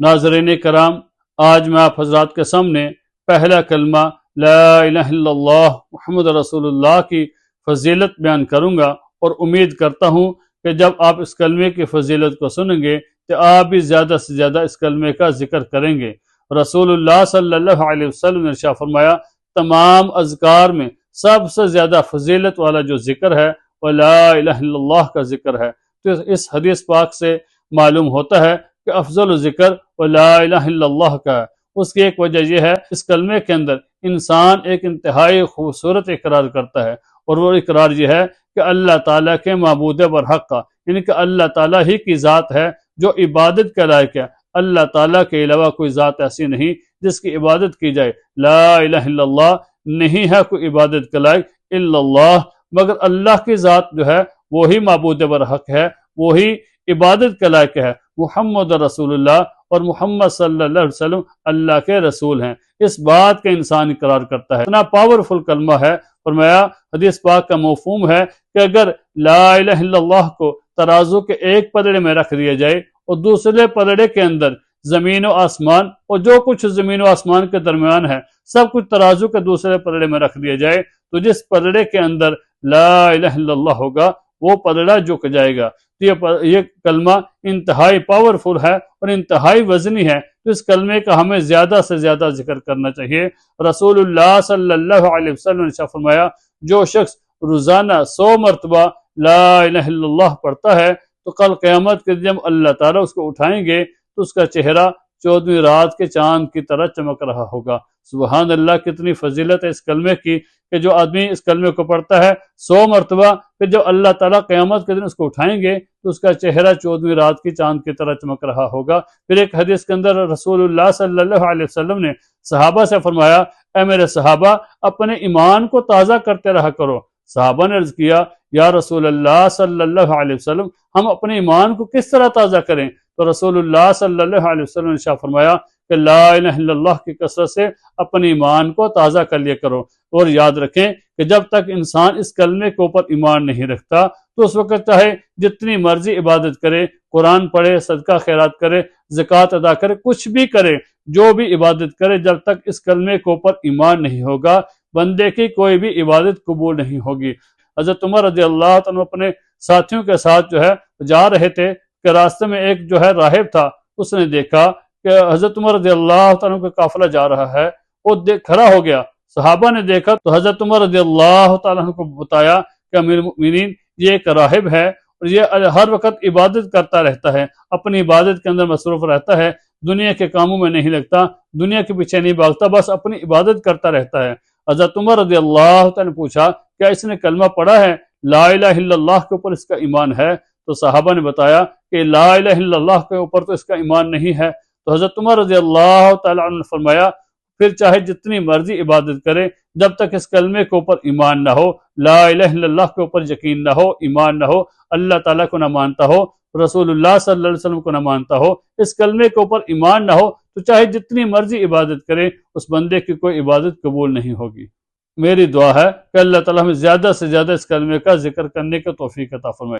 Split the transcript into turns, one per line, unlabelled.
नाज़रीन कराम, आज मैं आप हजरात के सामने पहला कलमा ला इलाहा इल्लल्लाह मुहम्मद रसूलुल्लाह की फजीलत बयान करूँगा, और उम्मीद करता हूँ कि जब आप इस कलमे की फजीलत को सुनेंगे तो आप भी ज़्यादा से ज़्यादा इस कलमे का जिक्र करेंगे। रसूलुल्लाह सल्लल्लाहु अलैहि वसल्लम ने इरशाद फरमाया, तमाम अज़कार में सबसे ज़्यादा फजीलत वाला जो जिक्र है वह ला इलाहा इल्लल्लाह का जिक्र है। तो इस हदीस पाक से मालूम होता है कि अफजल जिक्र वह ला इलाहा इल्लल्लाह का है। उसकी एक वजह यह है, इस कलमे के अंदर इंसान एक इंतहाई खूबसूरत इकरार करता है, और वो इकरार यह है कि अल्लाह ताला के माबूद बरहक का, यानी कि अल्लाह ताला ही की ज़ात है जो इबादत के लायक है। अल्लाह ताला के अलावा कोई ज़ात ऐसी नहीं जिसकी इबादत की जाए। ला इलाहा इल्लल्लाह, नहीं है कोई इबादत के लायक इल्लल्लाह, मगर अल्लाह की ज़ात जो है वही माबूद बरहक है, वही इबादत के लायक है। मुहम्मद रसूलुल्लाह, और मुहम्मद सल्लल्लाहु अलैहि वसल्लम अल्लाह के रसूल हैं। इस बात का इंसान इकरार करता है। इतना पावरफुल कलमा है। फरमाया, हदीस पाक का मफ़हूम है कि अगर ला इलाहा इल्लल्लाह को तराजू के एक पलड़े में रख दिया जाए और दूसरे पलड़े के अंदर जमीन और आसमान और जो कुछ जमीन और आसमान के दरमियान है सब कुछ तराजू के दूसरे पलड़े में रख दिया जाए, तो जिस पलड़े के अंदर ला इलाहा इल्लल्लाह होगा वो पलड़ा झुक जाएगा। तो ये कलमा इंतहाई पावरफुल है और इंतहाई वजनी है। तो इस कलमे का हमें ज्यादा से ज्यादा जिक्र करना चाहिए। रसूलुल्लाह सल्लल्लाहु अलैहि वसल्लम ने फरमाया, जो शख्स रोजाना 100 मरतबा ला इलाहा इल्लल्लाह पढ़ता है तो कल क़यामत के दिन जब अल्लाह ताला उसको उठाएंगे तो उसका चेहरा 14वीं रात के चांद की तरह चमक रहा होगा। सुबहान अल्लाह, कितनी फजीलत है इस कलमे की कि जो आदमी इस कलमे को पढ़ता है 100 मरतबा, फिर जब अल्लाह ताला क़यामत के दिन उसको उठाएंगे तो उसका चेहरा 14वीं रात की चांद की तरह चमक रहा होगा। फिर एक हदीस के अंदर रसूलुल्लाह सल्लल्लाहु अलैहि वसल्लम ने सहाबा से फरमाया, ऐ मेरे सहाबा, अपने ईमान को ताज़ा करते रहा करो। सहाबा ने अर्ज किया, या रसूलल्लाह सल्लल्लाहु अलैहि वसल्लम, हम अपने ईमान को किस तरह ताज़ा करें? तो रसूलुल्लाह सल्लल्लाहु अलैहि वसल्लम ने इरशाद फरमाया कि ला इलाहा इल्लल्लाह की कसरत से अपने ईमान को ताज़ा कर लिया करो। और याद रखें कि जब तक इंसान इस कलमे के ऊपर ईमान नहीं रखता तो उस वक्त चाहे जितनी मर्जी इबादत करे, कुरान पढ़े, सदका खैरात करे, ज़कात अदा करे, कुछ भी करे, जो भी इबादत करे, जब तक इस कलमे के ऊपर ईमान नहीं होगा बंदे की कोई भी इबादत कबूल नहीं होगी। हज़रत उमर रज़ी अल्लाह तआला अपने साथियों के साथ जो है जा रहे थे कि रास्ते में एक जो है राहिब था, उसने देखा कि हज़रत उमर रज़ी अल्लाह तआला का काफिला जा रहा है। वो खड़ा हो गया। सहाबा ने देखा तो हज़रत उमर रज़ी अल्लाह तआला को बताया कि अमीर मुमिनीन, ये एक राहिब है और ये हर वक्त इबादत करता रहता है, अपनी इबादत के अंदर मसरूफ रहता है, दुनिया के कामों में नहीं लगता, दुनिया के पीछे नहीं भागता, बस अपनी इबादत करता रहता है। हज़रत उमर रज़ी अल्लाह तआला ने पूछा, क्या इसने कलमा पढ़ा है? ला इलाहा इल्लल्लाह के ऊपर इसका ईमान है? तो सहाबा ने बताया कि ला इलाहा इल्लल्लाह के ऊपर तो इसका ईमान नहीं है। तो हज़रत उमर रज़ी अल्लाह तआला अन्हु ने फरमाया, फिर चाहे जितनी मर्जी इबादत करे, जब तक इस कलमे के ऊपर ईमान ना हो, ला इलाहा इल्लल्लाह के ऊपर यकीन ना हो, ईमान ना हो, अल्लाह ताला को ना मानता हो, रसूलुल्लाह सल्लल्लाहु अलैहि वसल्लम को ना मानता हो, इस कलमे के ऊपर ईमान ना हो, तो चाहे जितनी मर्जी इबादत करे उस बंदे की कोई इबादत कबूल नहीं होगी। मेरी दुआ है कि अल्लाह ताला हमें ज़्यादा से ज़्यादा इस कलमे का जिक्र करने का तौफीक अता फरमाए।